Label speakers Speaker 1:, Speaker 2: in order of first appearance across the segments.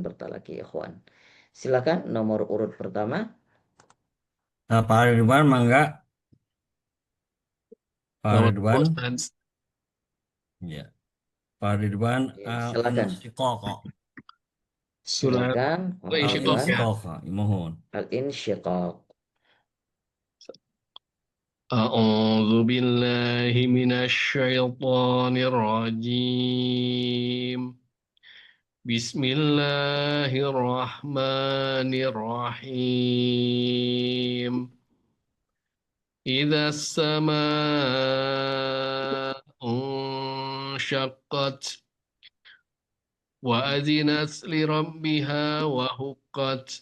Speaker 1: bertalaki, ikhwan. Silakan nomor urut pertama.
Speaker 2: Nah, Pak Ridwan mangga, Pak
Speaker 3: Nomor
Speaker 2: Ridwan,
Speaker 3: Ustaz.
Speaker 2: ya, Pak Ridwan
Speaker 1: Oke, silakan.
Speaker 2: al-insyiqaq,
Speaker 3: Surat
Speaker 1: Silakan, Pak
Speaker 3: Al-Insyiqaq
Speaker 1: Ridwan.
Speaker 3: ya.
Speaker 2: al-insyiqaq, mohon.
Speaker 1: Al-insyiqaq.
Speaker 3: A'udzu billahi minasy syaithanir rajim. Bismillahirrahmanirrahim. Idza as-samaa'u unshaqqat wa adzinat li rabbiha wa huqqat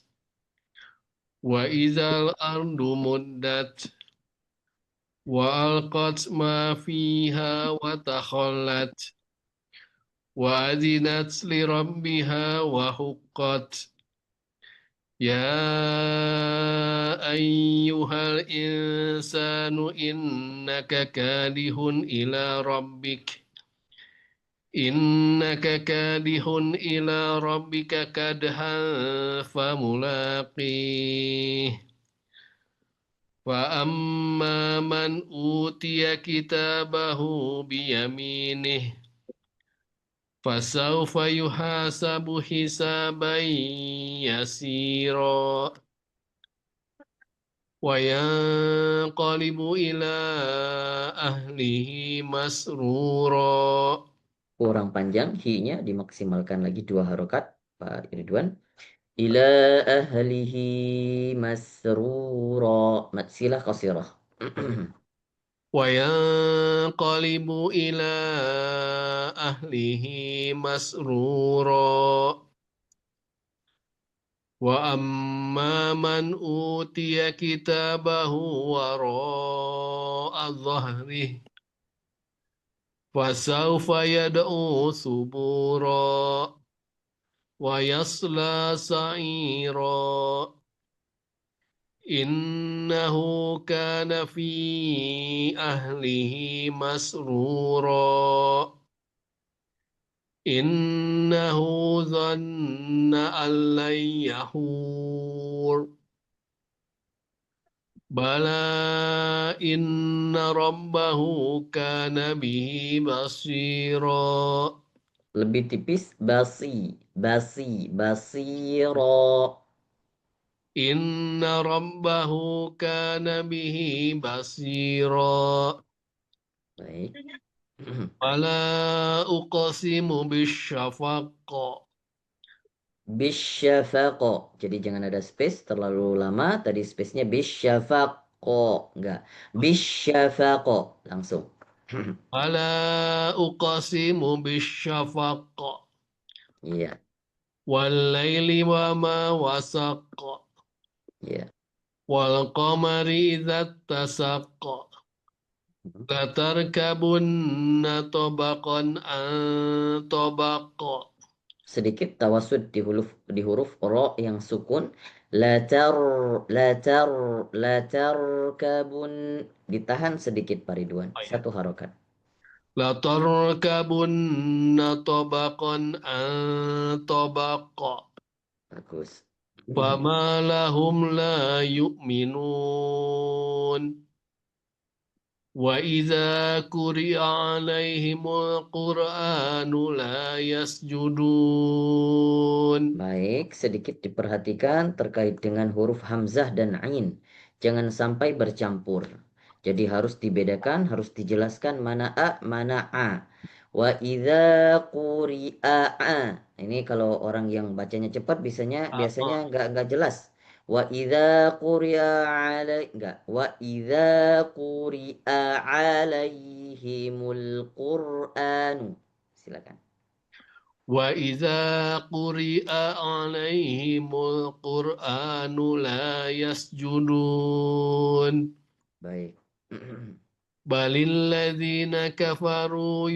Speaker 3: wa idzal ardu muddat wa alqat ma fiha wa takhallat wa adzinat li rabbiha wa huqqat ya ayyuhal insanu innaka kadihun ila rabbik innaka kadihun ila rabbika kadhan famulaqih wa amma man utiya kitabahu biyaminih fasawfa yuhasabu hisaban yasira wa yanqalibu ila ahlihi masrura.
Speaker 1: Kurang panjang, hi-nya dimaksimalkan lagi 2 harokat, Pak Ridwan. Ila ahlihi masrura. Matsilah qasirah.
Speaker 3: وينقلب إلى أهله مسرورا وأما من أوتي كتابه وراء ظهره فسوف يدعو ثبورا ويصلى سعيرا إنه كان في أهله مسرورا إنه ظن أن لن يحور بلى إن ربه كان به بصيرا
Speaker 1: Lebih tipis, basiro.
Speaker 3: إن ربه كان به بصيرا
Speaker 1: Baik.
Speaker 3: فلا أقسم بالشفق
Speaker 1: Bisyafaqo. Jadi jangan ada space terlalu lama. Tadi space-nya bisyafaqo. Enggak. Bisyafaqo. Langsung.
Speaker 3: فلا أقسم بالشفق
Speaker 1: Iya,
Speaker 3: والليل وما وسق
Speaker 1: iya.
Speaker 3: والقمر إذا اتسق لتركبن طبقا عن طبق
Speaker 1: Sedikit tawasud di huruf ro yang sukun. Latar, latar, latar kabun. Ditahan sedikit Pak Ridwan. Satu harokat.
Speaker 3: لتركبن طبقا عن طبق
Speaker 1: Bagus.
Speaker 3: فما لهم لا يؤمنون وإذا قرئ عليهم القرآن لا يسجدون.
Speaker 1: Baik, sedikit diperhatikan terkait dengan huruf hamzah dan ain. Jangan sampai bercampur. Jadi harus dibedakan, harus dijelaskan mana a, mana a. Wa idza quri'a a. Ini kalau orang yang bacanya cepat biasanya nggak jelas. Wa idza quri'a alai enggak. Wa idza quri'a alaihimul Qur'anu. Silakan.
Speaker 3: وإذا قرئ عليهم القرآن لا يسجدون
Speaker 1: Baik.
Speaker 3: بل الذين كفروا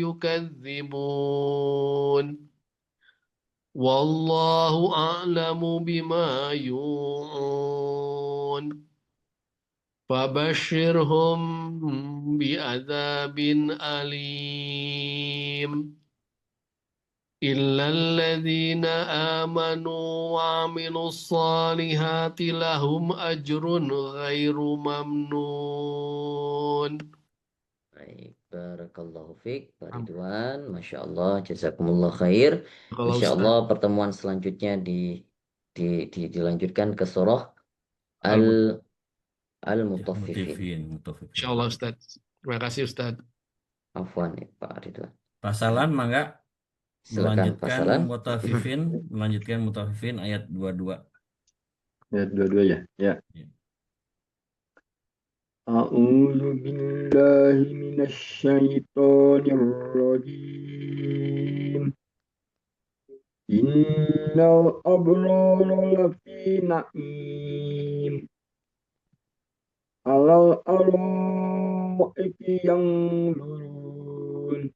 Speaker 3: يكذبون والله أعلم بما يوعون فبشرهم بعذاب أليم إلا الذين آمنوا وعملوا الصالحات لهم أجر غير ممنون.
Speaker 1: Baik, barakallahu fiik, Pak Ridwan, Masya Allah, jazakumullah khair.
Speaker 3: Kalau
Speaker 1: Insya
Speaker 3: Ustaz
Speaker 1: Allah pertemuan selanjutnya dilanjutkan ke surah Al Al-Mutaffifin.
Speaker 2: Mutafifin.
Speaker 3: Insyaallah Ustaz. Terima kasih Ustaz.
Speaker 1: Afwan ya Pak Ridwan.
Speaker 2: Pasalan mangga
Speaker 1: Silakan pasalan.
Speaker 2: melanjutkan mutafifin ayat 22.
Speaker 4: Ayat 22 ya. Ya.
Speaker 2: Ya.
Speaker 4: A'udzu billahi minasyaitonir rajim. Innal abrara lafi na'im. Alal araiki yanzurun.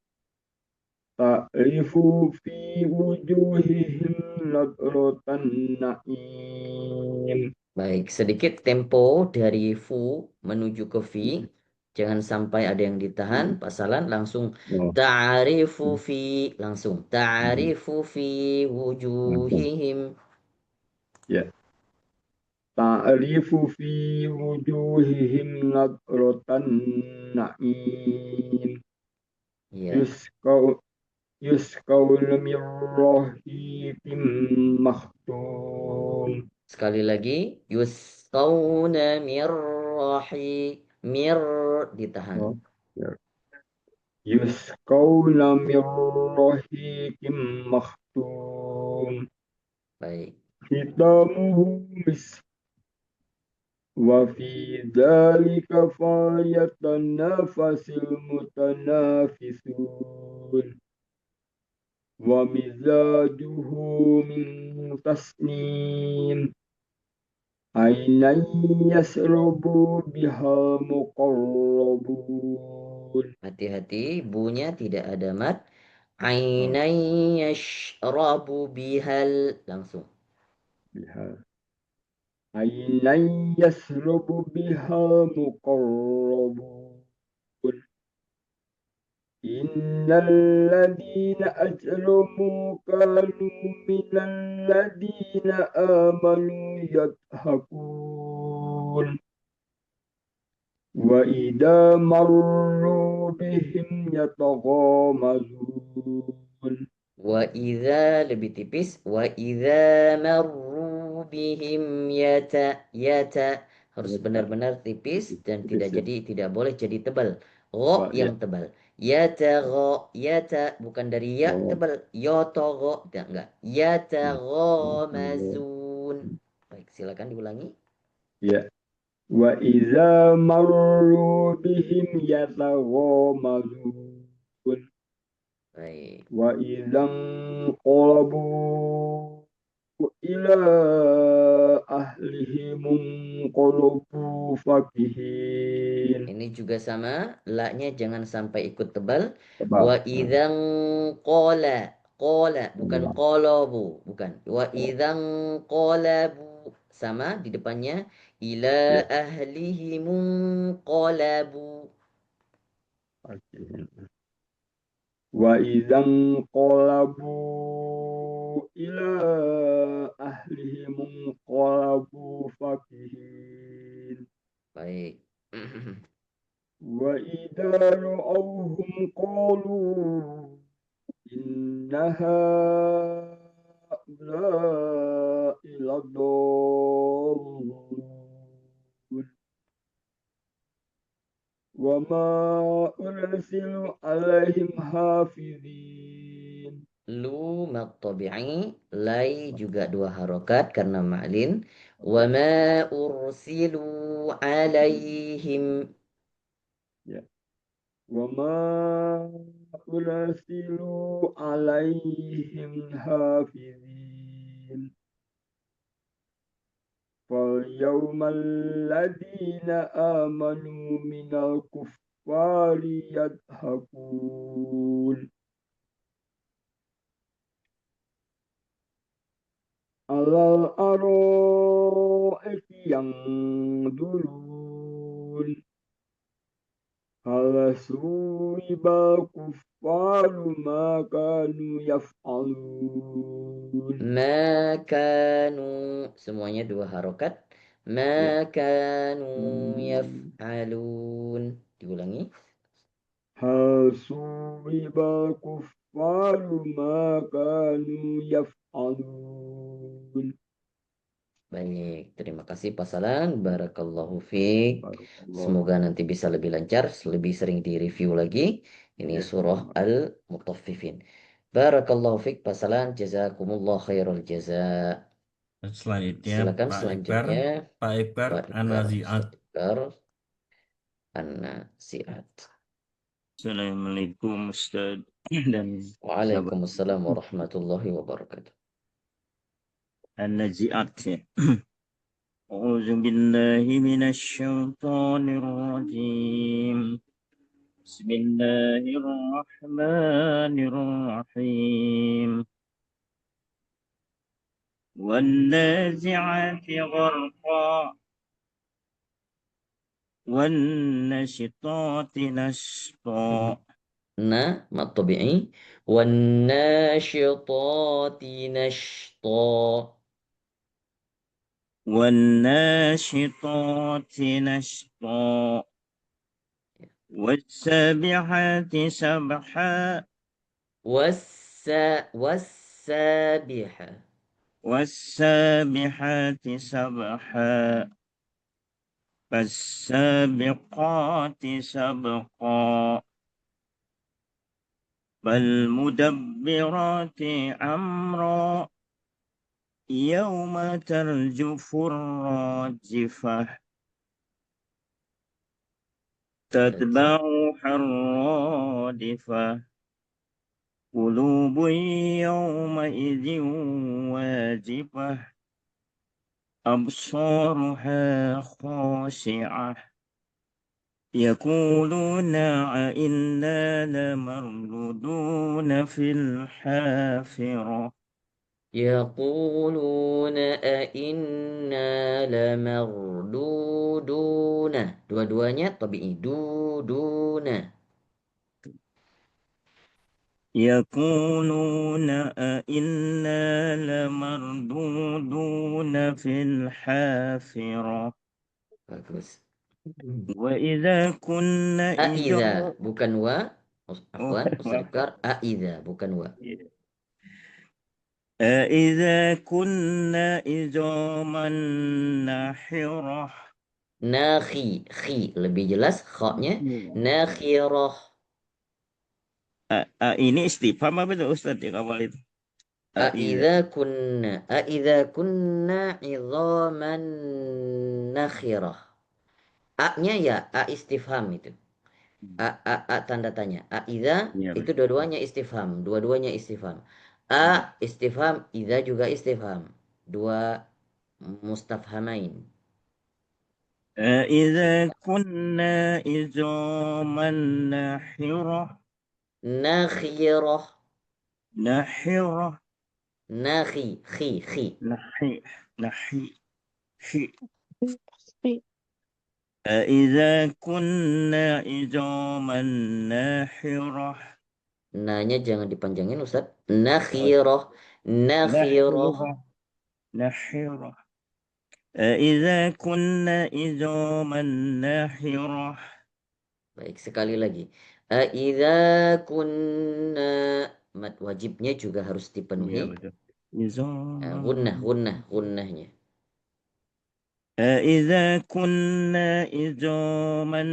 Speaker 4: Ta'rifu fi wujuhihim nadratan na'im.
Speaker 1: Baik, sedikit tempo dari fu menuju ke fi. Jangan sampai ada yang ditahan. Pasalan langsung
Speaker 4: Oh,
Speaker 1: ta'rifu fi. Langsung ta'rifu fi wujuhihim.
Speaker 4: ya. Ta'rifu fi wujuhihim nadratan na'im.
Speaker 1: Ya,
Speaker 4: Yusqawna min rahiqin makhtum.
Speaker 1: sekali lagi. Yusqawna mir ditahan.
Speaker 4: Oh, ya. Yusqawna min rahiqin makhtum.
Speaker 1: Baik.
Speaker 4: Khitamuhu misk. Wa fi dzalika falyatanafasil mutanafisun. Wa mizajuhu min tasnim. Ainan yasrabu biha muqarrabun.
Speaker 1: Hati-hati, bunya tidak ada mat. Ainan yashrabu bihal. Langsung.
Speaker 4: Biha. Ainan yasrabu biha muqarrabun. Innal ladina ajramu kanu minal ladina amanu yadhakun. Wa idza marru bihim yataghamazun.
Speaker 1: Wa idza lebih tipis. Wa idza marru bihim yata. Harus benar-benar tipis dan
Speaker 4: Tipis ya.
Speaker 1: tidak boleh jadi tebal. Ro
Speaker 4: Pak ya.
Speaker 1: yang tebal. Yata bukan dari ya
Speaker 4: Oh,
Speaker 1: tebal. Yoto ro enggak. Yata
Speaker 4: ya.
Speaker 1: mazun. Baik, silakan diulangi.
Speaker 4: Ya. Wa idza marru bihim yataghamazun.
Speaker 1: Baik.
Speaker 4: Wa idzan qalabu ila ahlihim qalabu fakihin.
Speaker 1: Ini juga sama, la-nya jangan sampai ikut tebal.
Speaker 4: Tebal.
Speaker 1: Wa idzan qala bukan qalabu, bukan. Wa idzan qalabu sama di depannya ila
Speaker 4: Ya.
Speaker 1: ahlihim qalabu.
Speaker 4: Fakihin. Wa idzan qalabu ila ahlihim qalabu fakihin.
Speaker 1: Baik.
Speaker 4: Wa idza ra'awhum qalu inna haula'i ladallun. Wa ma ursilu alaihim hafizin.
Speaker 1: Lu mat tabi'i, lai juga dua harokat karena ma'lin. Wa ma ursilu alaihim.
Speaker 4: Ya. Wa ma ursilu alaihim hafizin. فَالْيَوْمَ الَّذِينَ آمَنُوا مِنَ الْكُفَّارِ يَضْحَكُونَ عَلَى الْأَرَائِكِ يَنظُرُونَ هَلْ ولثوب الكفار ما كانوا يفعلون.
Speaker 1: Ma kanu. Semuanya 2 harokat. Ma kanu yaf'alun. Diulangi.
Speaker 4: هل ثوب الكفار ما كانوا يفعلون.
Speaker 1: Baik, terima kasih Pak Salang. Barakallahu fiik.
Speaker 4: Barakallahu.
Speaker 1: Semoga nanti bisa lebih lancar, lebih sering direview lagi. Ini
Speaker 4: Ya.
Speaker 1: surah Al-Mutaffifin. Barakallahu fiik Pak Salang. Jazakumullah khairul jaza.
Speaker 2: Selanjutnya
Speaker 1: Silakan
Speaker 2: Pak Iqbar,
Speaker 1: selanjutnya
Speaker 2: Pak Iqbar
Speaker 1: Pak Iqbar,
Speaker 2: An-Nazi'at.
Speaker 1: Ustaz Iqbar An-Nazi'at.
Speaker 5: Assalamualaikum Ustaz dan sahabat
Speaker 1: Waalaikumsalam warahmatullahi wabarakatuh.
Speaker 5: An-Nazi'at ya. A'udzu billahi minasyaitonir rajim. Bismillahirrahmanirrahim. Wan-nazi'ati gharqa wan-nashitati nashta.
Speaker 1: Na mat tabi'i wan nasyitati nashta.
Speaker 5: والناشطات نشطا والسابحات سبحا
Speaker 1: والسابحة.
Speaker 5: والسابحات سبحا فالسابقات سبقا فالمدبرات أمرا يوم ترجف الراجفة تتبعها الرادفة قلوب يومئذ واجفة أبصارها خاشعة يقولون أئنا لمردودون في الحافرة
Speaker 1: يقولون أئنا لمردودون. Dua-duanya tabi'i. Duduna.
Speaker 5: يقولون أئنا لمردودون في الحافرة
Speaker 1: Bagus.
Speaker 5: وإذا كنا
Speaker 1: A'iza bukan wa. Afwan, Ustaz
Speaker 5: maaf.
Speaker 1: Iqbar. A'iza bukan wa.
Speaker 5: أإذا كنا عظاما نخرة
Speaker 1: Khi lebih jelas kha-nya nakhirah.
Speaker 5: Ini istifham apa itu Ustaz yang awal itu?
Speaker 1: A'iza kunna idhaman nakhirah. A-nya ya a istifham itu. A tanda tanya. A'iza
Speaker 5: Ya,
Speaker 1: itu dua-duanya istifham, dua-duanya istifham. A istifham, idza juga istifham. Dua mustafhamain.
Speaker 5: أإذا كنا عظاما نخرة
Speaker 1: Nakhirah.
Speaker 5: نخرة
Speaker 1: Khi.
Speaker 5: نحي أإذا كنا عظاما نخرة
Speaker 1: Nanya jangan dipanjangin Ustaz. Nakhirah.
Speaker 5: نخرة أإذا كنا عظاما نخرة.
Speaker 1: Baik, sekali lagi. Aidza kunna, mat wajibnya juga harus
Speaker 5: Iya
Speaker 1: dipenuhi.
Speaker 5: betul. عظاما
Speaker 1: Gunnahnya.
Speaker 5: أإذا كنا عظاما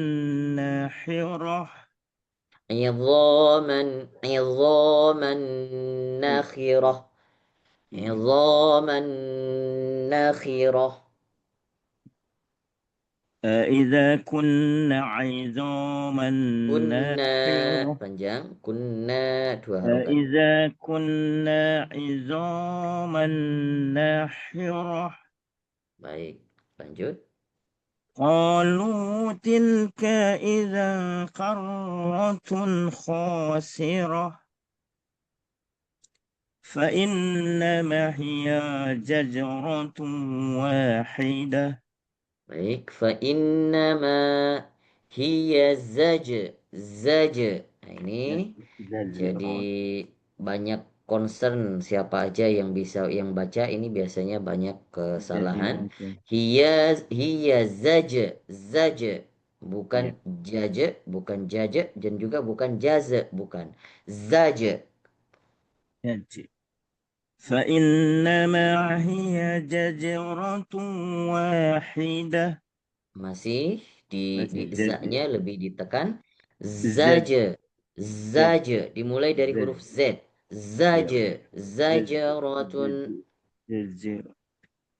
Speaker 5: نخرة
Speaker 1: Idhaman nakhirah. Idhaman nakhirah.
Speaker 5: أإذا كنا عظاما
Speaker 1: Kunna
Speaker 5: نخرة
Speaker 1: panjang. Kunna 2 harokat.
Speaker 5: أإذا كنا عظاما نخرة
Speaker 1: Baik, lanjut.
Speaker 5: قالوا تلك إذا قرة خاسرة فإنما هي زجرة واحدة
Speaker 1: Baik, fa innama hiya zaja. Nah, ini jadi banyak concern siapa aja yang bisa yang baca ini biasanya banyak kesalahan. Hiya zaja, zaja. Bukan jaja, bukan jaja dan juga bukan jaza, bukan. Zaja.
Speaker 5: فإنما هي جزرة واحدة.
Speaker 1: Masih di
Speaker 5: Masih
Speaker 1: za-nya lebih ditekan.
Speaker 5: Z.
Speaker 1: Zaja. Zaja. Dimulai dari huruf Z. Zaja. Zajaratun.
Speaker 5: جزر.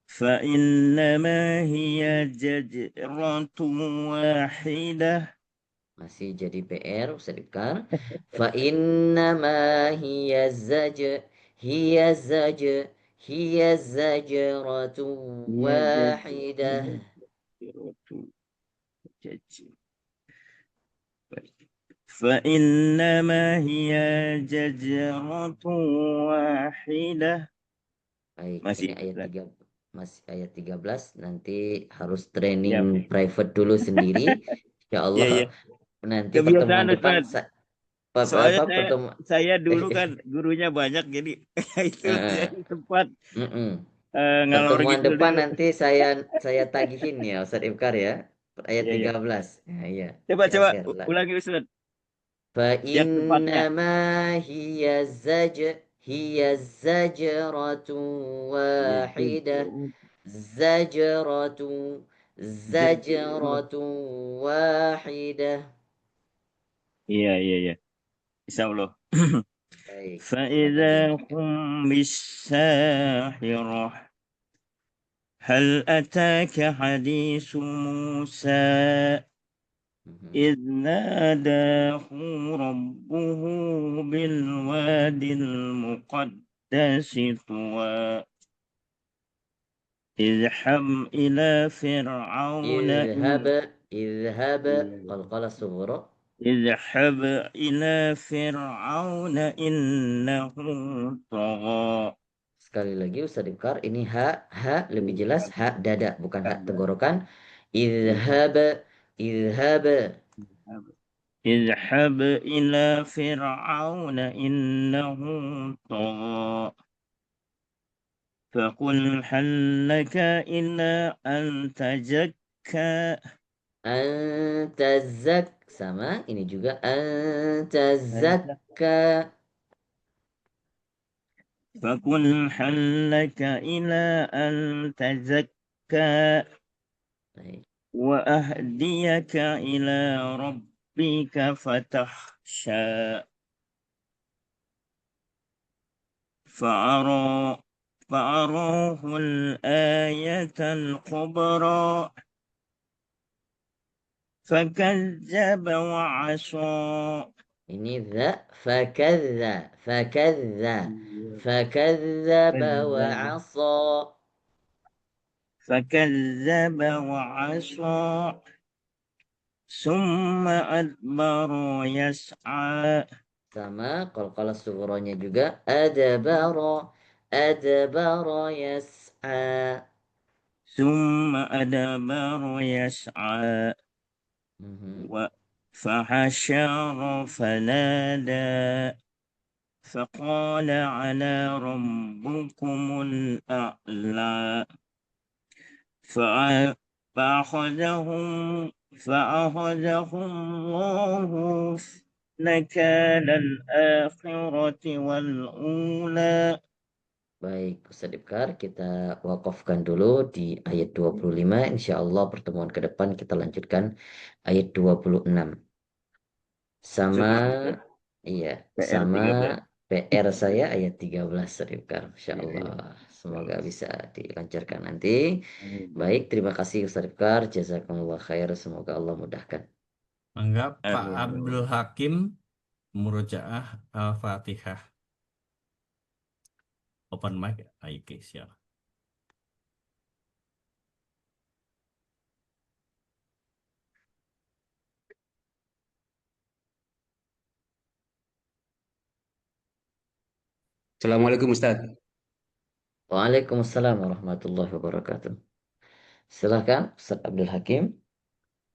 Speaker 5: فإنما هي جزرة واحدة.
Speaker 1: Masih jadi PR, Ustaz Ibkar. Fa innama hiya zaja. Hiya zaja. Hiya zajaratu wahidah.
Speaker 5: فإنما هي جزرة واحدة.
Speaker 1: Baik,
Speaker 5: Masih
Speaker 1: ini ayat
Speaker 5: Ustaz.
Speaker 1: 3, masih ayat 13. Nanti harus
Speaker 5: Ya,
Speaker 1: training private dulu sendiri. Insya
Speaker 5: ya,
Speaker 1: Allah
Speaker 5: ya.
Speaker 1: nanti pertemuan
Speaker 5: Kebiasaan
Speaker 1: depan
Speaker 5: Ustaz. Soalnya
Speaker 1: apa pertemuan
Speaker 5: saya dulu kan gurunya banyak, jadi itu saya sempat ngalor
Speaker 1: pertemuan
Speaker 5: gitu
Speaker 1: depan
Speaker 5: dulu.
Speaker 1: nanti saya tagihin ya Ustaz Ibkar ya. Ayat
Speaker 5: Ya, ya.
Speaker 1: 13. Nah, iya.
Speaker 5: Coba
Speaker 1: Saya share lah.
Speaker 5: ulangi Ustaz
Speaker 1: Fa
Speaker 5: yang tepatnya.
Speaker 1: innama hiya zajratu wahidah. Zajratu zajratu wahidah.
Speaker 5: Iya, iya, iya. Insya Allah.
Speaker 1: Baik.
Speaker 5: فإذا هم بالساحرة هل أتاك حديث موسى إذ ناداه ربه بالواد المقدس طوى اذهب إلى فرعون
Speaker 1: اذهب قلقلة صغرى.
Speaker 5: اذهب إلى فرعون إنه طغى.
Speaker 1: Sekali lagi Ustaz Ibkar, ini ha lebih jelas ha dada bukan ha tenggorokan. Idhab idhab.
Speaker 5: اذهب إلى فرعون إنه طغى فقل هل لك إلى أن تزكى.
Speaker 1: Anta sama ini juga anta zakka.
Speaker 5: فقل هل لك إلى أن تزكى
Speaker 1: Baik.
Speaker 5: وأهديك إلى ربك فتخشى فأراه الآية الكبرى فكذب وعصى.
Speaker 1: Ini fakadza wa asa.
Speaker 5: فكذب وعصى ثم أدبر يسعى.
Speaker 1: Sama qalqalah sughronya juga adbara yas'a.
Speaker 5: ثم أدبر يسعى فحشر فنادى فقال على ربكم الأعلى فأخذهم الله نكال الآخرة والأولى.
Speaker 1: Baik, Ustaz Ibkar, kita wakafkan dulu di ayat 25. Insya Allah pertemuan ke depan kita lanjutkan ayat 26. Sama, iya,
Speaker 5: PR
Speaker 1: sama
Speaker 5: 13.
Speaker 1: PR saya ayat 13, Ustaz Ibkar. Insya Allah, semoga bisa dilancarkan nanti. Baik, terima kasih Ustaz Ibkar. Jazakumullah khair. Semoga Allah mudahkan.
Speaker 2: Anggap Pak Abdul Hakim murojaah Al-Fatihah. Open mic, Aiki, siap.
Speaker 6: Assalamualaikum Ustaz.
Speaker 1: Waalaikumsalam warahmatullahi wabarakatuh. Silakan Ustaz Abdul Hakim.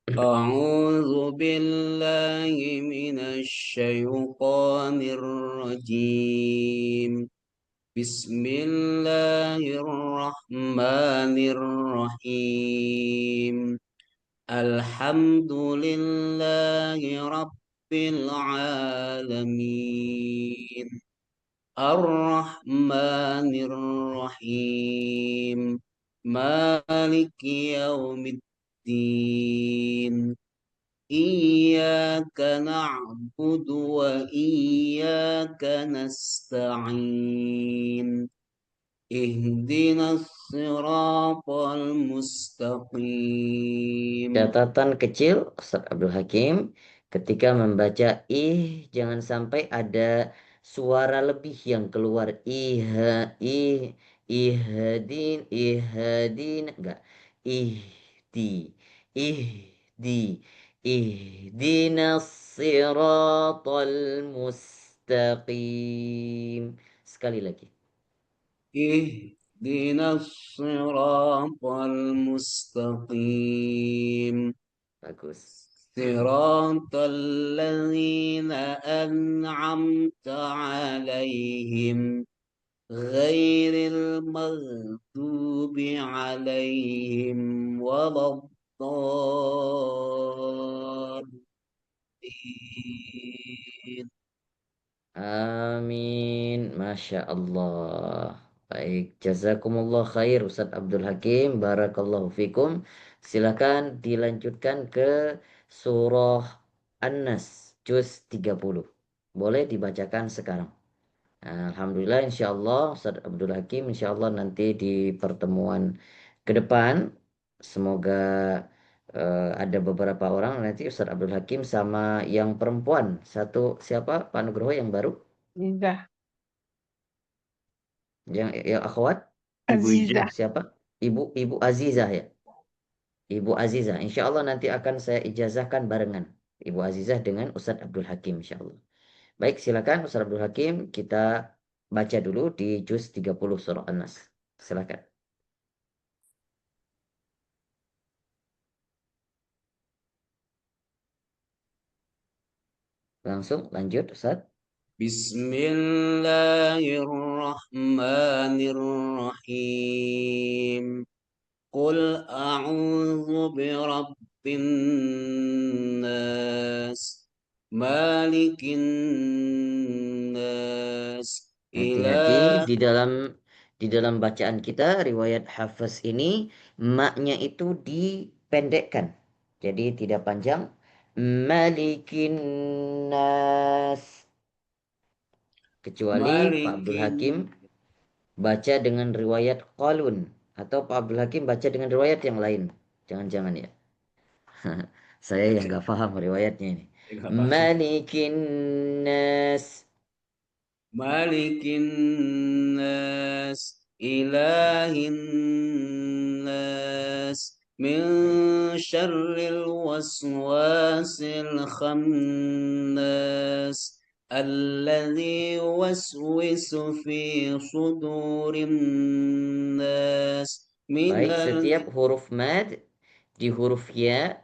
Speaker 6: أعوذ بالله من الشيطان الرجيم بسم الله الرحمن الرحيم الحمد لله رب العالمين الرحمن الرحيم مالك يوم الدين إياك نعبد وإياك نستعين اهدنا الصراط المستقيم.
Speaker 1: Catatan kecil Ustaz Abdul Hakim, ketika membaca jangan sampai ada suara lebih yang keluar ihdin, enggak, ihdi ihdi ihdinas siratal mustaqim. Sekali lagi.
Speaker 6: اهدنا الصراط المستقيم
Speaker 1: Bagus.
Speaker 6: صراط الذين أنعمت عليهم غير المغضوب عليهم ولا الضالين.
Speaker 1: Amin. Masya Allah. Baik, jazakumullah khair Ustaz Abdul Hakim. Barakallahu fikum. Silakan dilanjutkan ke surah An-Nas, juz 30. Boleh dibacakan sekarang. Alhamdulillah, insya Allah Ustaz Abdul Hakim, insya Allah nanti di pertemuan ke depan, semoga ada beberapa orang nanti Ustaz Abdul Hakim sama yang perempuan. Satu siapa Pak Nugroho yang baru?
Speaker 7: Azizah.
Speaker 1: Yang akhwat?
Speaker 7: Azizah.
Speaker 1: Siapa? Ibu Azizah ya? Ibu Azizah. Insya Allah nanti akan saya ijazahkan barengan. Ibu Azizah dengan Ustaz Abdul Hakim insya Allah. Baik, silakan Ustaz Abdul Hakim, kita baca dulu di juz 30 surah An-Nas. Silakan. Langsung lanjut Ustaz.
Speaker 6: Bismillahirrahmanirrahim. Qul a'udzu birabbin nas, malikin nas,
Speaker 1: Hati-hati di dalam bacaan kita riwayat Hafiz ini maknya itu dipendekkan. Jadi tidak panjang. Malikin nas. Kecuali Pak Abdul Hakim baca dengan riwayat Qalun atau Pak Abdul Hakim baca dengan riwayat yang lain. Jangan-jangan ya. Saya yang nggak paham riwayatnya ini. Malikin nas.
Speaker 6: malikin nas, ilahin nas, min syarril waswasil khannas, alladzi waswisu fi sudurin nas,
Speaker 1: Baik,
Speaker 6: minal
Speaker 1: setiap huruf mad di huruf ya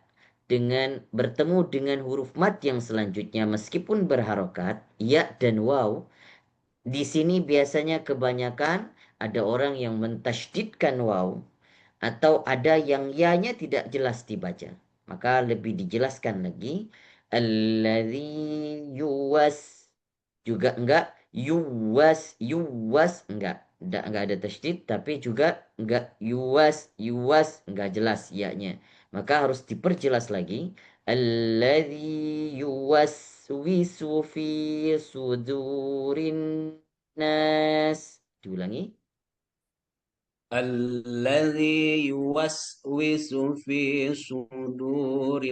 Speaker 1: dengan bertemu dengan huruf mad yang selanjutnya meskipun berharokat ya dan waw, di sini biasanya kebanyakan ada orang yang mentasydidkan waw atau ada yang ya-nya tidak jelas dibaca. Maka lebih dijelaskan lagi alladzi yuwas, juga enggak yuwas enggak ada tasydid, tapi juga enggak yuwas enggak jelas ya-nya. Maka harus diperjelas lagi alladzi yuwaswisu fi sudurin nas. Diulangi.
Speaker 6: الذي يوسوس في صدور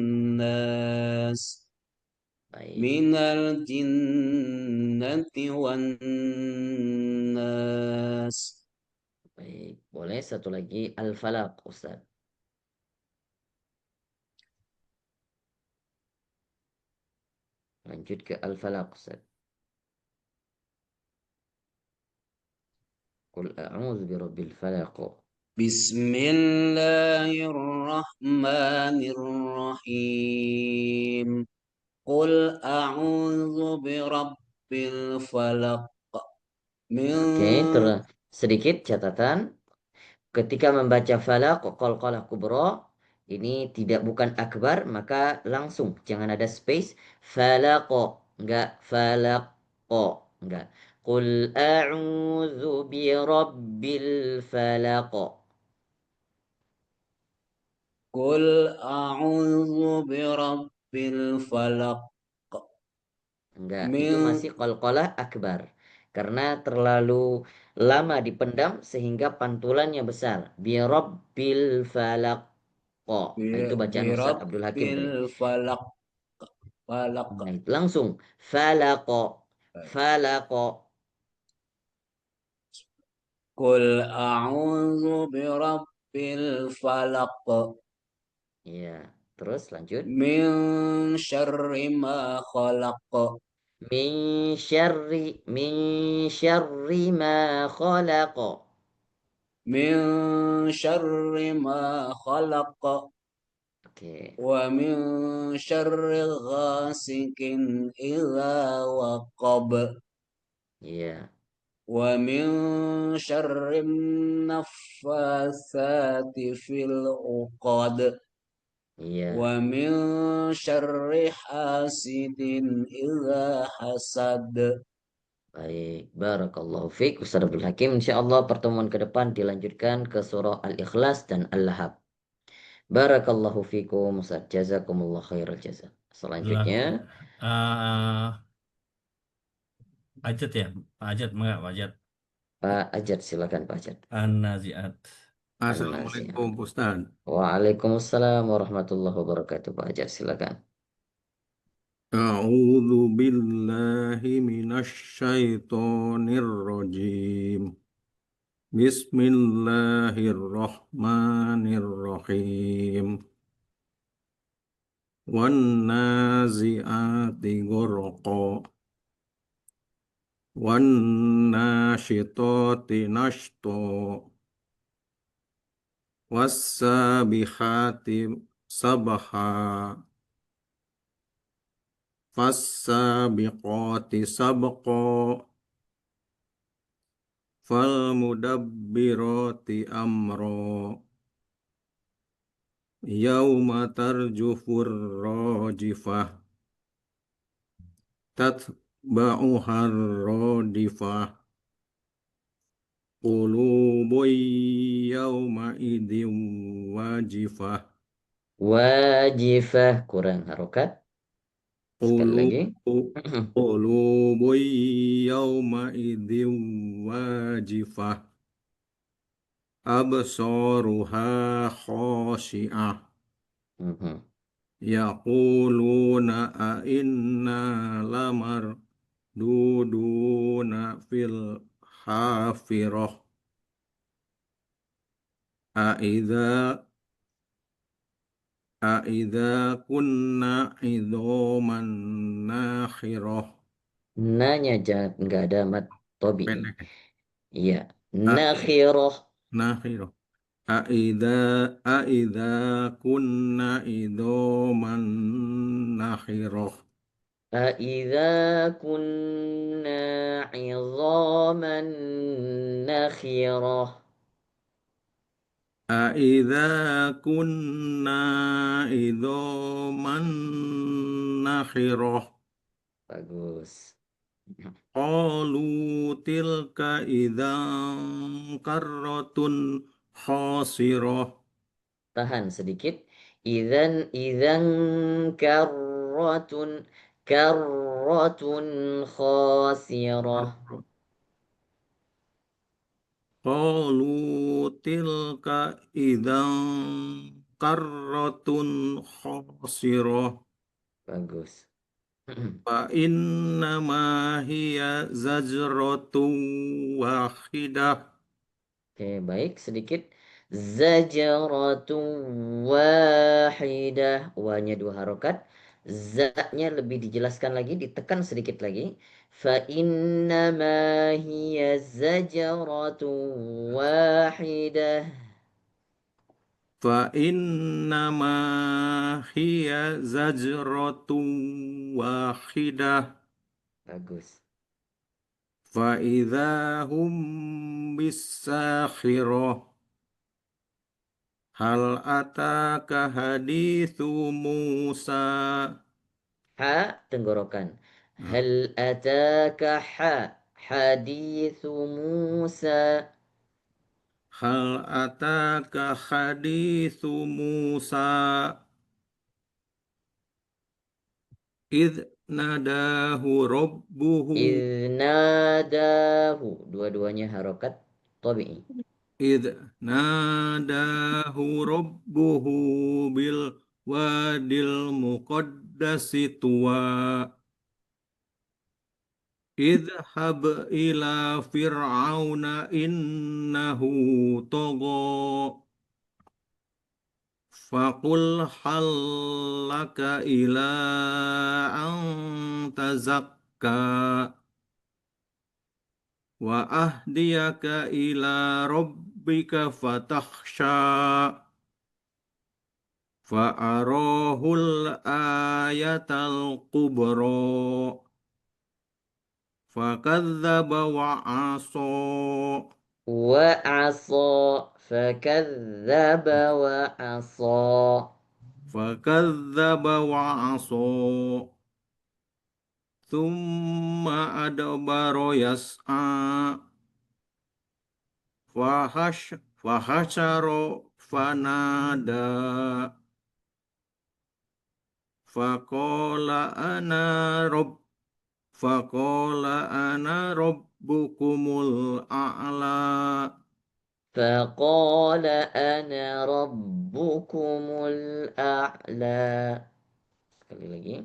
Speaker 6: الناس
Speaker 1: Baik.
Speaker 6: من الجنة والناس.
Speaker 1: Baik, boleh satu lagi Al-Falaq, Ustaz. Lanjut ke Al-Falaq, Ustaz. Qul a'udzu birabbil falaq.
Speaker 6: Bismillahirrahmanirrahim. Qul a'udzu birabbil falaq.
Speaker 1: Oke, sedikit catatan. Ketika membaca falaq, qalqalah kubra, ini bukan akbar, maka langsung jangan ada space. Falaq, enggak falaq, enggak. Qul a'udzu birabbil falaq.
Speaker 6: Qul a'udzu birabbil falaq.
Speaker 1: Enggak, itu masih qalqalah akbar. Karena terlalu lama dipendam sehingga pantulannya besar. Birabbil falaq. Nah, itu bacaan Ustaz Abdul Hakim tadi.
Speaker 6: Birabbil falaq. Falaq.
Speaker 1: Nah, itu langsung falaq. Falaq.
Speaker 6: Qul a'udzu birabbil falaq.
Speaker 1: Iya, terus lanjut.
Speaker 6: Min syarri ma khalaq.
Speaker 1: Min syarri ma khalaq.
Speaker 6: Min syarri ma khalaq.
Speaker 1: Oke.
Speaker 6: Wa min syarri ghasikin idza waqab.
Speaker 1: Iya.
Speaker 6: Wa min syarri naffatsati fil uqad.
Speaker 1: Iya.
Speaker 6: Wa min syarri hasidin idza hasad.
Speaker 1: Baik, barakallahu fiik Ustaz Abdul Hakim. Insyaallah pertemuan ke depan dilanjutkan ke surah Al-Ikhlas dan Al-Lahab. Barakallahu fikum Ustaz. Jazakumullah khairal jaza. Selanjutnya
Speaker 2: Ajat ya, Pak Ajat, enggak Pak Ajat.
Speaker 1: Pak Ajat, silakan Pak Ajat.
Speaker 2: An-Nazi'at.
Speaker 8: Assalamualaikum Ustaz.
Speaker 1: Waalaikumsalam warahmatullahi wabarakatuh. Pak Ajat, silakan.
Speaker 8: A'udzu billahi minasy syaithanir rajim. Bismillahirrahmanirrahim. Wan nazi'ati ghurqa. Wan nasyitati nashta. Was-sabihati sabha. Fas-sabiqati sabqa. Fal-mudabbirati amra. Yauma tarjufur rajifah. Tatba'uhar radifah. Qulubun yauma idin wajifah.
Speaker 1: Wajifah, kurang harokat. Sekali lagi.
Speaker 8: Qulubun yauma idin wajifah. Absaruha khashi'ah. Yaquluna a'inna lamarduduna fil hafirah. A'idha kunna idhoman nakhirah.
Speaker 1: Nanya nggak ada mat tobi.
Speaker 8: Pendek.
Speaker 1: Iya. Nakhirah.
Speaker 8: Nakhirah. A'idha kunna idhoman nakhirah.
Speaker 1: Aidza kunna 'idhaman nakhirah.
Speaker 8: A'idha kunna idhoman nakhirah.
Speaker 1: Bagus.
Speaker 8: Qalu tilka idzan karratun khasirah.
Speaker 1: Tahan sedikit. Idzan karratun khasirah.
Speaker 8: Qalu tilka idzan karratun khasirah.
Speaker 1: Bagus.
Speaker 8: Fa innama hiya zajratun wahidah.
Speaker 1: Oke, baik sedikit. Zajaratun wahidah. Wa-nya 2 harokat. Za-nya lebih dijelaskan lagi, ditekan sedikit lagi. Fa innama hiya zajaratun wahidah.
Speaker 8: فإنما هي زجرة واحدة
Speaker 1: Bagus.
Speaker 8: فإذا هم بالساخرة هل أتاك حديث موسى
Speaker 1: Ha, tenggorokan.
Speaker 8: Nah,
Speaker 1: Hal ataka hadithu Musa.
Speaker 8: هل أتاك حديث موسى إذ ناداه ربه
Speaker 1: Idnadahu. Dua-duanya harokat tabi'i.
Speaker 8: إذ ناداه ربه بالوادي المقدس طوى اذهب إلى فرعون إنه طغى فقل هل لك إلى أن تزكى وأهديك إلى ربك فتخشى فأراه الآية الكبرى فكذب وعصى
Speaker 1: Wa'asa. Fakadzaba wa'asa.
Speaker 8: فكذب وعصى ثم أدبر يسعى فحشر فنادى فقال أنا ربكم الأعلى
Speaker 1: فقال أنا ربكمul a'la. Sekali lagi.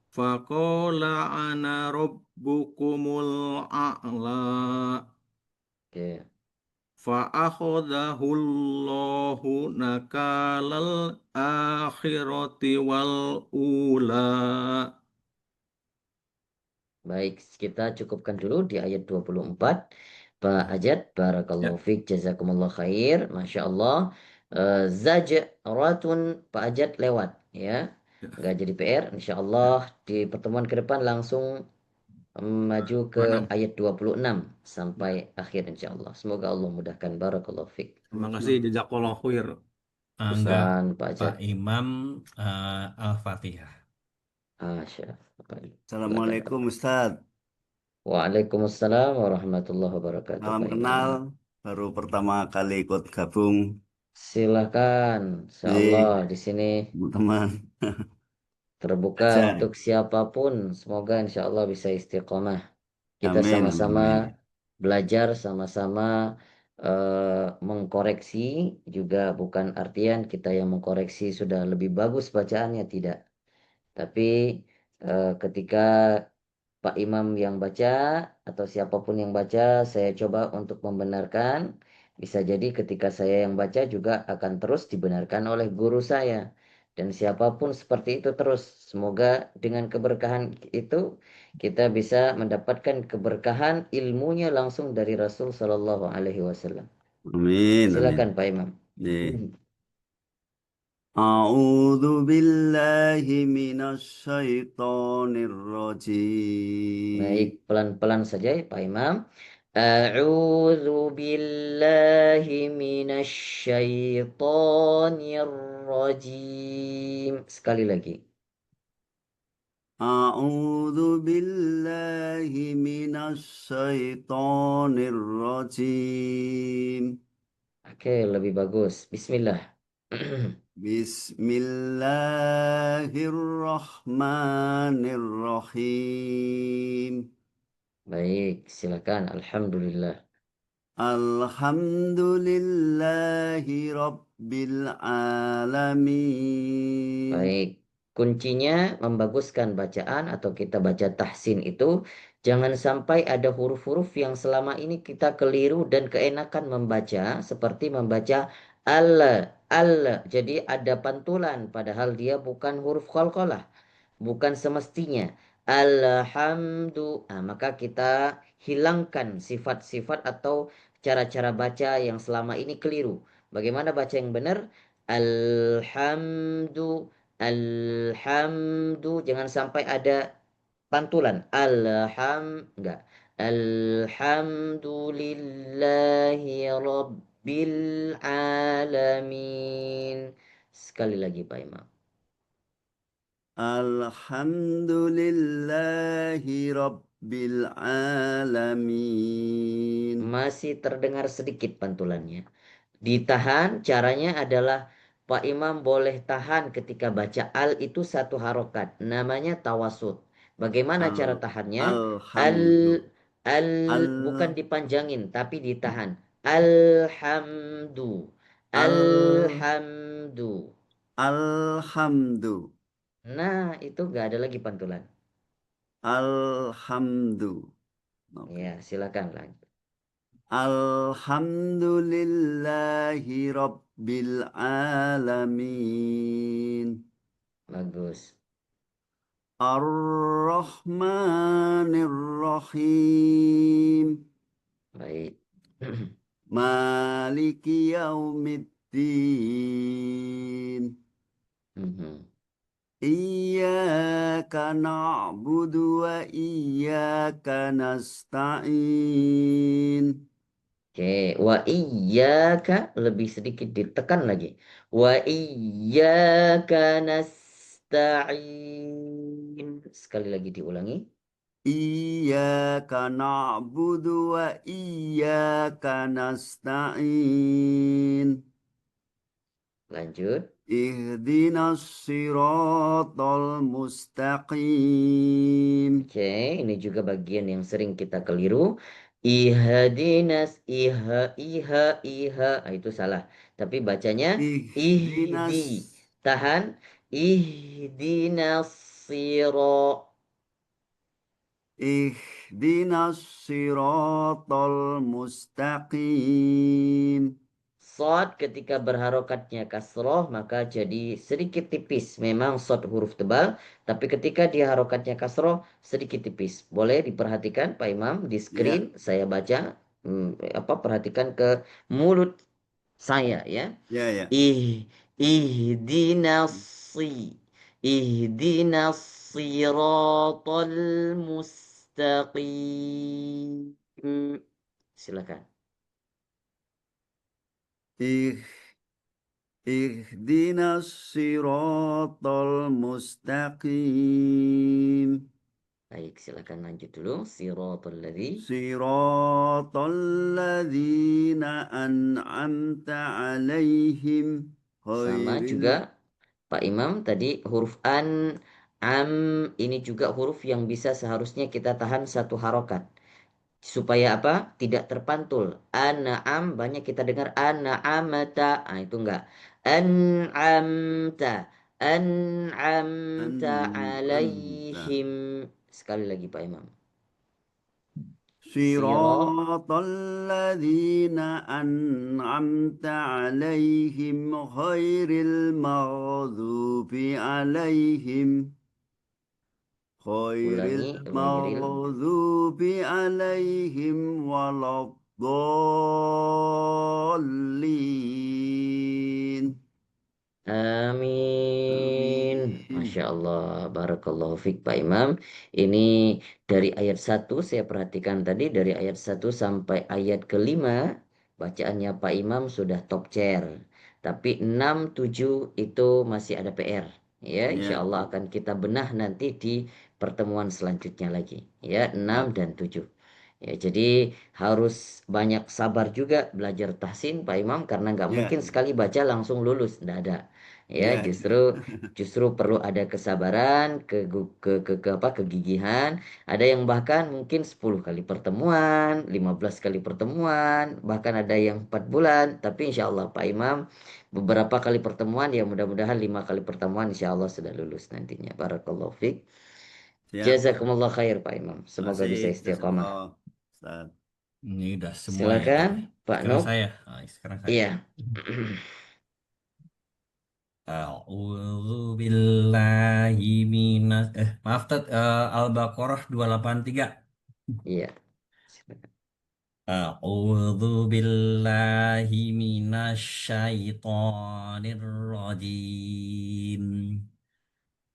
Speaker 8: فقال أنا ربكم الأعلى
Speaker 1: Oke.
Speaker 8: فأخذه الله نكال الآخرة والأولى.
Speaker 1: Baik, kita cukupkan dulu di ayat 24. Pak Ajat, barakallahu
Speaker 8: Ya.
Speaker 1: fiik, jazakumullah khair, Masya Allah. Zajratun, Pak Ajat lewat, ya.
Speaker 8: Ya.
Speaker 1: Nggak jadi PR, Insya Allah di pertemuan ke depan langsung maju ke
Speaker 8: 26.
Speaker 1: ayat 26 sampai akhir Insya Allah. Semoga Allah mudahkan, barakallahu fiik.
Speaker 8: Terima kasih jazakallah khair.
Speaker 2: Enggak,
Speaker 1: Pesan Pak Ajat.
Speaker 2: Pak Imam Al-Fatihah.
Speaker 1: Masya Allah.
Speaker 6: Assalamualaikum Ustaz.
Speaker 1: Waalaikumsalam warahmatullahi wabarakatuh.
Speaker 6: Salam
Speaker 1: Pak
Speaker 6: kenal,
Speaker 1: Imam.
Speaker 6: baru pertama kali ikut gabung.
Speaker 1: Silakan, Insya Allah di sini
Speaker 6: Teman-teman.
Speaker 1: terbuka
Speaker 6: Aja.
Speaker 1: untuk siapapun. Semoga Insya Allah bisa istiqomah. Kita
Speaker 6: Amin,
Speaker 1: sama-sama
Speaker 6: amin.
Speaker 1: belajar, sama-sama mengkoreksi. Juga bukan artian kita yang mengkoreksi sudah lebih bagus bacaannya, tidak. Tapi ketika Pak Imam yang baca atau siapapun yang baca, saya coba untuk membenarkan. Bisa jadi ketika saya yang baca juga akan terus dibenarkan oleh guru saya. Dan siapapun seperti itu terus. Semoga dengan keberkahan itu kita bisa mendapatkan keberkahan ilmunya langsung dari Rasul Shallallahu Alaihi Wasallam.
Speaker 6: Amin, amin.
Speaker 1: Silakan Pak Imam.
Speaker 6: A'udzu billahi minasyaitonir rajim.
Speaker 1: Baik, pelan-pelan saja ya, Pak Imam. A'udzu billahi minasyaitonir rajim. Sekali lagi.
Speaker 6: A'udzu billahi minasyaitonir rajim.
Speaker 1: Oke, lebih bagus. Bismillah.
Speaker 6: Bismillahirrahmanirrahim.
Speaker 1: Baik, silakan. Alhamdulillah.
Speaker 6: Alhamdulillahi Rabbil Alamin.
Speaker 1: Baik, kuncinya membaguskan bacaan atau kita baca tahsin itu jangan sampai ada huruf-huruf yang selama ini kita keliru dan keenakan membaca seperti membaca al, al. Jadi ada pantulan padahal dia bukan huruf qalqalah, bukan semestinya. Alhamdu. Nah, maka kita hilangkan sifat-sifat atau cara-cara baca yang selama ini keliru. Bagaimana baca yang benar? Alhamdu, alhamdu. Jangan sampai ada pantulan. Enggak. Alhamdulillahi Rabbil Alamin. Sekali lagi Pak Imam.
Speaker 6: Alhamdulillahi Rabbil Alamin.
Speaker 1: Masih terdengar sedikit pantulannya. Ditahan caranya adalah Pak Imam boleh tahan ketika baca al itu satu harokat. Namanya tawasud. Bagaimana cara tahannya? Al,
Speaker 6: Alhamdu.
Speaker 1: bukan
Speaker 6: Al,
Speaker 1: dipanjangin tapi ditahan. Alhamdu.
Speaker 6: al,
Speaker 1: Alhamdu.
Speaker 6: alhamdu.
Speaker 1: Nah, itu gak ada lagi pantulan.
Speaker 6: Alhamdu. Oke.
Speaker 1: Ya, silakan lanjut.
Speaker 6: Alhamdulillahi Rabbil Alamin.
Speaker 1: Bagus.
Speaker 6: Ar-Rahmanir Rahim.
Speaker 1: Baik.
Speaker 6: Maliki Yaumiddin.
Speaker 1: Mhm.
Speaker 6: Iyyaka na'budu wa iyyaka nasta'in.
Speaker 1: Oke, wa iyyaka lebih sedikit ditekan lagi. Wa iyyaka nasta'in. Sekali lagi diulangi.
Speaker 6: Iyyaka na'budu wa iyyaka nasta'in.
Speaker 1: Lanjut.
Speaker 6: Ihdinas siratal mustaqim.
Speaker 1: Oke, ini juga bagian yang sering kita keliru. Ihdinas iha. Ah, itu salah. Tapi bacanya
Speaker 6: Ihdinas
Speaker 1: ihdi. Tahan. Ihdinas siro.
Speaker 6: Ihdinas siratal mustaqim.
Speaker 1: Sod ketika berharokatnya kasroh maka jadi sedikit tipis. Memang sod huruf tebal, tapi ketika dia harokatnya kasroh sedikit tipis. Boleh diperhatikan Pak Imam di
Speaker 6: Ya,
Speaker 1: screen saya baca. Perhatikan ke mulut saya ya.
Speaker 6: ya.
Speaker 1: Ihdinasi. Ihdinas siratal mustaqim. Silakan.
Speaker 6: Ih, ihdinas siratal mustaqim.
Speaker 1: Baik, silakan lanjut dulu. Siratal ladzi.
Speaker 6: Siratal ladzina an'amta alaihim
Speaker 1: Sama
Speaker 6: khairil.
Speaker 1: juga Pak Imam tadi huruf am ini juga huruf yang bisa seharusnya kita tahan satu harokat. Supaya apa? Tidak terpantul. An'am banyak kita dengar an'amta. Ah itu enggak. An'amta. An'amta
Speaker 6: An'amta.
Speaker 1: alaihim. Sekali lagi Pak Imam. Siro.
Speaker 6: Siratal ladzina an'amta alaihim khairil maghdubi alaihim.
Speaker 1: Ulangi
Speaker 6: Khairil
Speaker 1: ghairil.
Speaker 6: maghdubi alaihim waladdallin.
Speaker 1: Amin.
Speaker 6: Amin.
Speaker 1: Masya Allah. Barakallahu fiq Pak Imam. Ini dari ayat 1 saya perhatikan tadi. Dari ayat 1 sampai ayat kelima. Bacaannya Pak Imam sudah top chair. Tapi 6, 7 itu masih ada PR. Ya, insya
Speaker 6: Ya,
Speaker 1: Allah akan kita benah nanti di pertemuan selanjutnya lagi. Ya, 6
Speaker 6: ya,
Speaker 1: dan 7. Ya, jadi harus banyak sabar juga belajar tahsin Pak Imam karena nggak
Speaker 6: ya,
Speaker 1: mungkin sekali baca langsung lulus, nggak ada. Ya,
Speaker 6: ya,
Speaker 1: justru perlu ada kesabaran, kegigihan. Ada yang bahkan mungkin 10 kali pertemuan, 15 kali pertemuan, bahkan ada yang 4 bulan. Tapi insya Allah Pak Imam beberapa kali pertemuan ya mudah-mudahan 5 kali pertemuan insya Allah sudah lulus nantinya. Barakallahu fiik.
Speaker 6: siap.
Speaker 1: Jazakumullah khair Pak Imam. Semoga
Speaker 6: Masih,
Speaker 1: bisa istiqomah.
Speaker 6: jazakallah. Ustaz.
Speaker 2: Ini udah semua ya, Cak.
Speaker 1: Silakan Pak
Speaker 2: Sekarang
Speaker 1: Nuk.
Speaker 2: saya. Sekarang saya.
Speaker 1: Iya.
Speaker 2: A'udzu billahi minas maaf Tat, Al-Baqarah 283.
Speaker 1: Iya. Silakan.
Speaker 2: A'udzu billahi minasyaitonir rajim.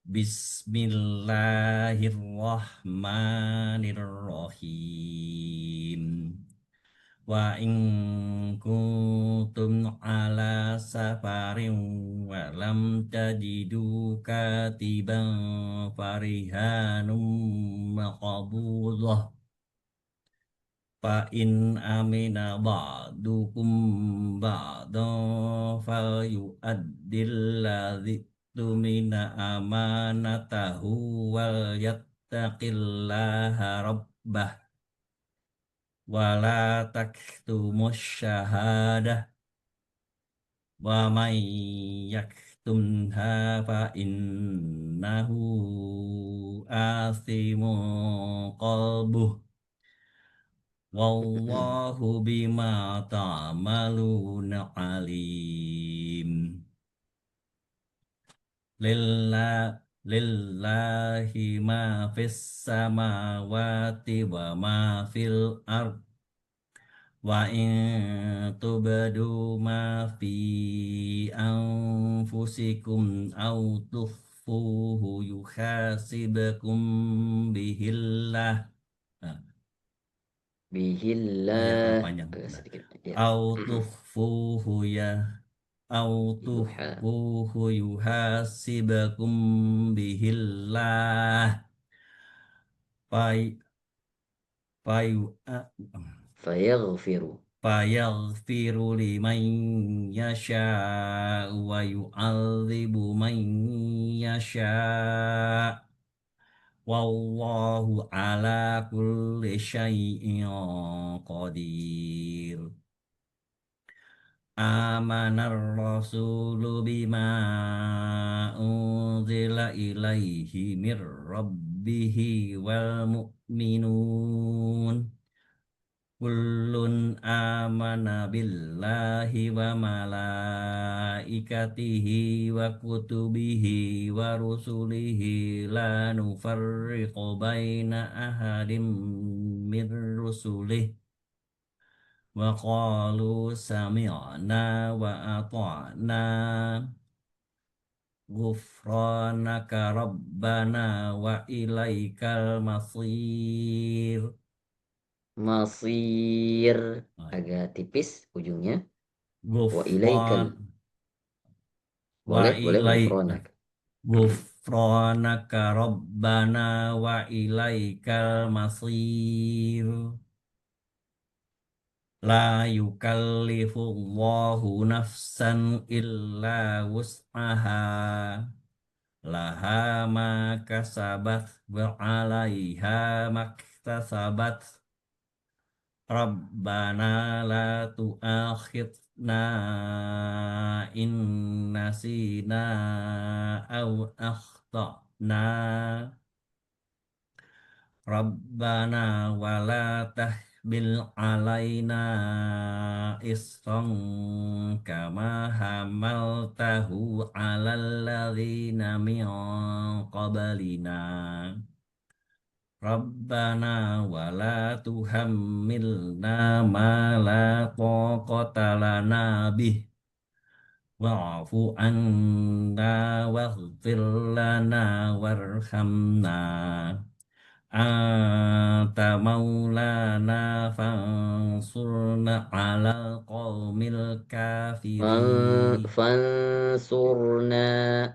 Speaker 2: Bismillahirrahmanirrahim. Wa in kuntum ala safarin wa lam tajidu katiban farihanum maqbudah fa in amina ba'dukum ba'dan falyu'addil ladzi tumina amanatahu wal yattaqillaha rabbah wala taktumus syahadah wa may yaktumha fa innahu athimun qalbuh wallahu bima ta'maluna alim. Lillahi ma fis samawati wa ma fil ard wa in tubadu ma fi anfusikum aw tukhfuhu yuhasibukum bihillah. Nah,
Speaker 1: Bihillah.
Speaker 2: panjang.
Speaker 1: Agak sedikit. Ya.
Speaker 2: Aw tukhfuhu yuhasibukum bihillah
Speaker 1: Fayaghfiru.
Speaker 2: fayaghfiru liman yasha wa yu'adzibu man yasha wallahu ala kulli syai'in qadir. Amanar rasulu bima unzila ilaihi mir rabbihi wal mu'minun kullun amana billahi wa malaikatihi wa kutubihi wa rusulihi la nufarriqu baina ahadim min rusulihi wa qalu sami'na wa ata'na ghufranaka rabbana wa ilaikal masir.
Speaker 1: Masir. Agak tipis ujungnya. Wa ilaikal.
Speaker 2: Wa
Speaker 1: Boleh ghufranak.
Speaker 2: ghufranaka rabbana wa ilaikal masir. La yukallifullahu nafsan illa wus'aha laha ma kasabat wa 'alaiha maktasabat Rabbana la tu'akhidna in nasina aw akhtana Rabbana wala tahmil alaina isran kama hamaltahu alal ladzina min qablina Rabbana wala tuhammilna ma la taqata lana bih wa'fu anna waghfir lana warhamna Anta maulana fansurna ala qaumil kafirin.
Speaker 1: Fansurna.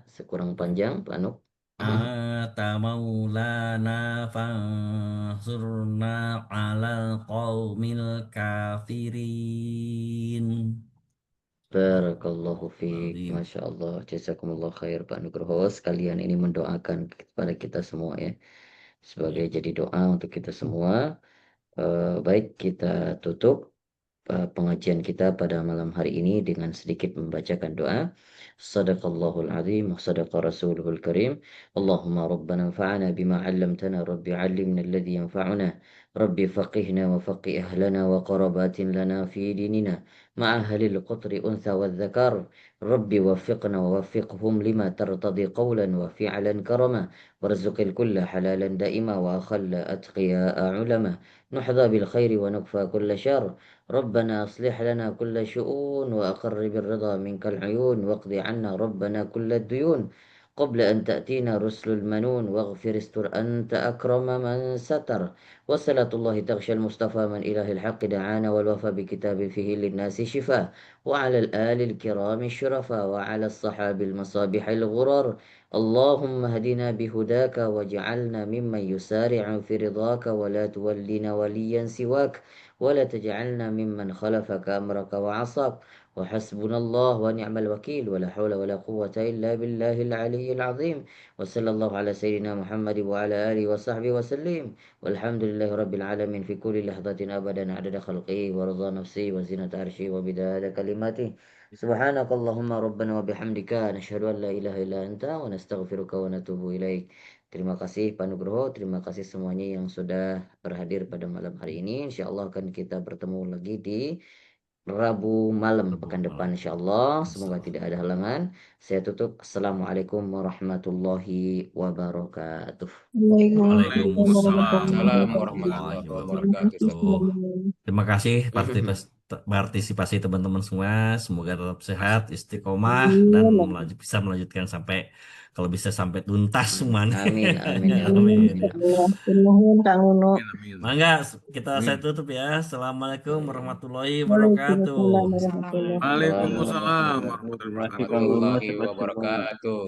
Speaker 1: Sekurang panjang, Pak Nuk.
Speaker 2: Anta maulana fansurna ala qaumil kafirin.
Speaker 1: Barakallahu fiik. Masya Allah. Jazakumullah khair Pak Nugroho. Sekalian ini mendoakan kepada kita semua ya. Sebagai jadi doa untuk kita semua. Baik, kita tutup pengajian kita pada malam hari ini dengan sedikit membacakan doa. Sadaqallahul azim wa sadaqa rasuluhul karim. Allahumma rabbana anfa'na bima 'allamtana rabbi 'allimna alladhi yanfa'una rabbi faqihna wa faqih ahlana wa qarabatin lana fi dinina مع أهل القطر أنثى والذكر ربي وفقنا ووفقهم لما ترتضي قولا وفعلا كرما وارزق الكل حلالا دائما وأخل أتقياء علما نحظى بالخير ونكفى كل شر ربنا أصلح لنا كل شؤون وأقر بالرضا منك العيون واقض عنا ربنا كل الديون قبل أن تأتينا رسل المنون واغفر استر أنت أكرم من ستر وصلاة الله تغشى المصطفى من إله الحق دعانا والوفى بكتاب فيه للناس شفاء وعلى الآل الكرام الشرفاء وعلى الصحاب المصابيح الغرر اللهم هدنا بهداك واجعلنا ممن يسارع في رضاك ولا تولنا وليا سواك ولا تجعلنا ممن خلفك أمرك وعصاك وحسبنا الله ونعم الوكيل ولا حول ولا قوة إلا بالله العلي العظيم وصلى الله على سيدنا محمد وعلى آله وصحبه وسلم والحمد لله رب العالمين في كل لحظة أبدا عدد خلقه ورضا نفسه وزنة عرشه وبداد كلماته سبحانك اللهم ربنا وبحمدك نشهد أن لا إله إلا أنت ونستغفرك ونتوب إليك. Terima kasih Pak Nugroho, terima kasih semuanya yang sudah berhadir pada malam hari ini. Insya Allah akan kita bertemu lagi di Rabu malam pekan depan insya Allah. Semoga tidak ada halangan. Saya tutup. Assalamualaikum warahmatullahi wabarakatuh.
Speaker 2: Waalaikumsalam
Speaker 3: warahmatullahi wabarakatuh.
Speaker 2: Terima kasih partisipasi teman-teman semua. Semoga tetap sehat, istiqomah, dan bisa melanjutkan sampai kalau bisa sampai tuntas semuanya.
Speaker 1: Amin, amin,
Speaker 2: amin.
Speaker 7: Kang Uno.
Speaker 2: Mangga kita saya tutup ya. Assalamualaikum warahmatullahi wabarakatuh.
Speaker 8: Waalaikumsalam warahmatullahi wabarakatuh.
Speaker 3: Warahmatullahi wabarakatuh.